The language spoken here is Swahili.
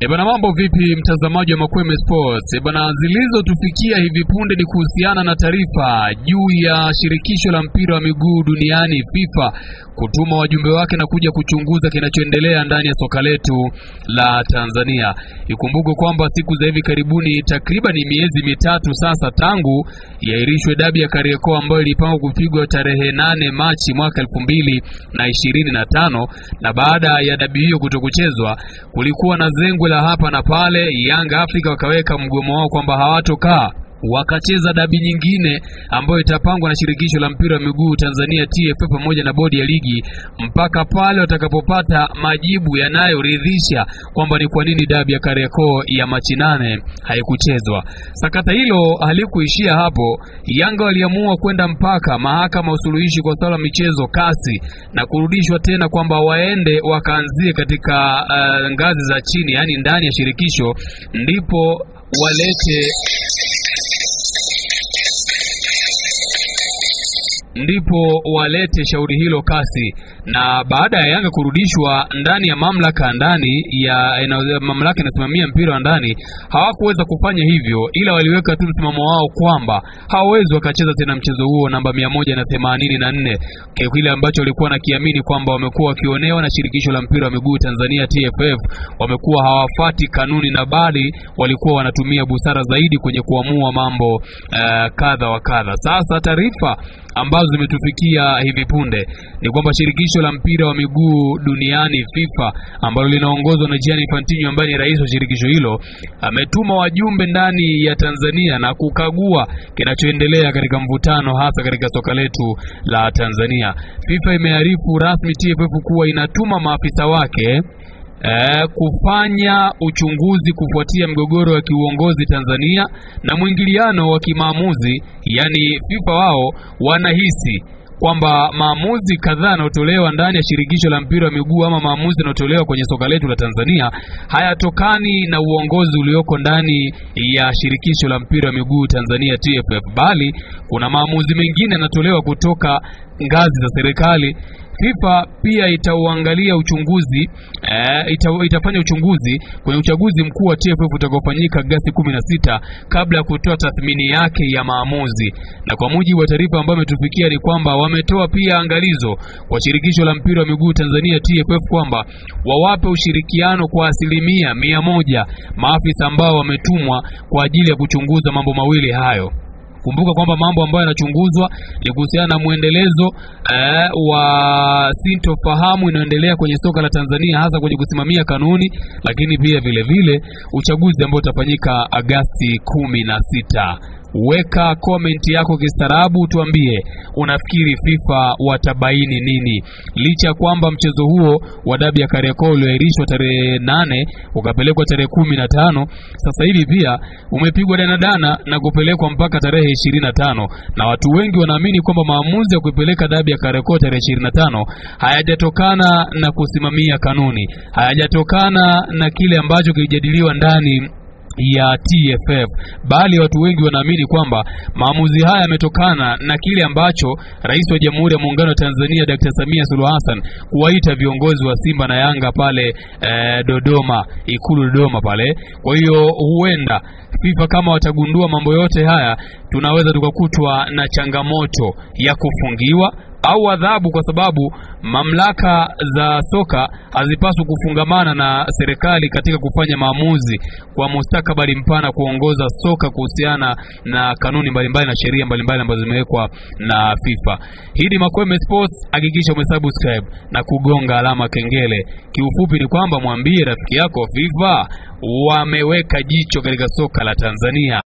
Bwana, mambo vipi mtazamaji wa Makweme Sports? Bwana, zilizotufikia hivi punde ni kuhusiana na taarifa juu ya shirikisho la mpira wa miguu duniani FIFA kutuma wajumbe wake na kuja kuchunguza kinachoendelea ndani ya soka letu la Tanzania. Ikumbuke kwamba siku za hivi karibuni, takriban miezi mitatu sasa tangu yairishwe dabi ya Kariakoo ambayo ilipangwa kupigwa tarehe 8 Machi mwaka 2025, na baada ya dabi hiyo kutokuchezwa kulikuwa na zengwe la hapa na pale. Yanga Afrika wakaweka mgomo wao kwamba hawatokaa wakacheza dabi nyingine ambayo itapangwa na shirikisho la mpira wa miguu Tanzania TFF pamoja na bodi ya ligi mpaka pale watakapopata majibu yanayoridhisha kwamba ni kwa nini dabi ya Kariakoo ya Machi 8 haikuchezwa. Sakata hilo halikuishia hapo. Yanga waliamua kwenda mpaka mahakama ya usuluhishi kwa swala michezo kasi na kurudishwa tena kwamba waende wakaanzie katika ngazi za chini, yani ndani ya shirikisho ndipo walete shauri hilo kasi. Na baada ya Yanga kurudishwa ndani ya mamlaka mamlaka inasimamia mpira wa ndani, hawakuweza kufanya hivyo, ila waliweka tu msimamo wao kwamba hawawezi wakacheza tena mchezo huo namba 184, kile ambacho walikuwa nakiamini kwamba wamekuwa wakionewa na shirikisho la mpira wa miguu Tanzania TFF. Wamekuwa hawafati kanuni na bali walikuwa wanatumia busara zaidi kwenye kuamua mambo kadha wa kadha. Sasa taarifa ambazo zimetufikia hivi punde ni kwamba shirikisho la mpira wa miguu duniani FIFA ambalo linaongozwa na Gianni Infantino ambaye ni rais wa shirikisho hilo ametuma wajumbe ndani ya Tanzania na kukagua kinachoendelea katika mvutano hasa katika soka letu la Tanzania. FIFA imearifu rasmi TFF kuwa inatuma maafisa wake kufanya uchunguzi kufuatia mgogoro wa kiuongozi Tanzania na mwingiliano wa kimaamuzi. Yani FIFA wao wanahisi kwamba maamuzi kadhaa yanayotolewa ndani ya shirikisho la mpira wa miguu ama maamuzi yanayotolewa kwenye soka letu la Tanzania hayatokani na uongozi ulioko ndani ya shirikisho la mpira wa miguu Tanzania TFF, bali kuna maamuzi mengine yanatolewa kutoka ngazi za serikali. FIFA pia itauangalia itafanya uchunguzi kwenye uchaguzi mkuu wa TFF utakaofanyika Agosti 16 kabla ya kutoa tathmini yake ya maamuzi. Na kwa mujibu wa taarifa ambayo imetufikia ni kwamba wametoa pia angalizo kwa shirikisho la mpira wa miguu Tanzania TFF kwamba wawape ushirikiano kwa 100% maafisa ambao wametumwa kwa ajili ya kuchunguza mambo mawili hayo. Kumbuka kwamba mambo ambayo yanachunguzwa ni kuhusiana na muendelezo wa sintofahamu inayoendelea kwenye soka la Tanzania hasa kwenye kusimamia kanuni, lakini pia vile vile uchaguzi ambao utafanyika Agosti 16. Weka comment yako kistaarabu, tuambie unafikiri FIFA watabaini nini licha kwamba mchezo huo wa dabi ya Kariakoo ulioahirishwa tarehe 8 ukapelekwa tarehe 15. Sasa hivi pia umepigwa danadana na kupelekwa mpaka tarehe 25, na watu wengi wanaamini kwamba maamuzi ya kuipeleka dabi ya Kariakoo tarehe 25 hayajatokana na kusimamia kanuni, hayajatokana na kile ambacho kilijadiliwa ndani ya TFF, bali watu wengi wanaamini kwamba maamuzi haya yametokana na kile ambacho Rais wa Jamhuri ya Muungano wa Tanzania Dr. Samia Suluhu Hassan kuwaita viongozi wa Simba na Yanga pale Dodoma, Ikulu Dodoma pale. Kwa hiyo huenda FIFA kama watagundua mambo yote haya, tunaweza tukakutwa na changamoto ya kufungiwa au adhabu, kwa sababu mamlaka za soka hazipaswi kufungamana na serikali katika kufanya maamuzi kwa mustakabali mpana kuongoza soka kuhusiana na kanuni mbalimbali na sheria mbalimbali ambazo zimewekwa na FIFA. Hii ni Makweme Sports, hakikisha umesubscribe na kugonga alama kengele. Kiufupi ni kwamba mwambie rafiki yako FIFA wameweka jicho katika soka la Tanzania.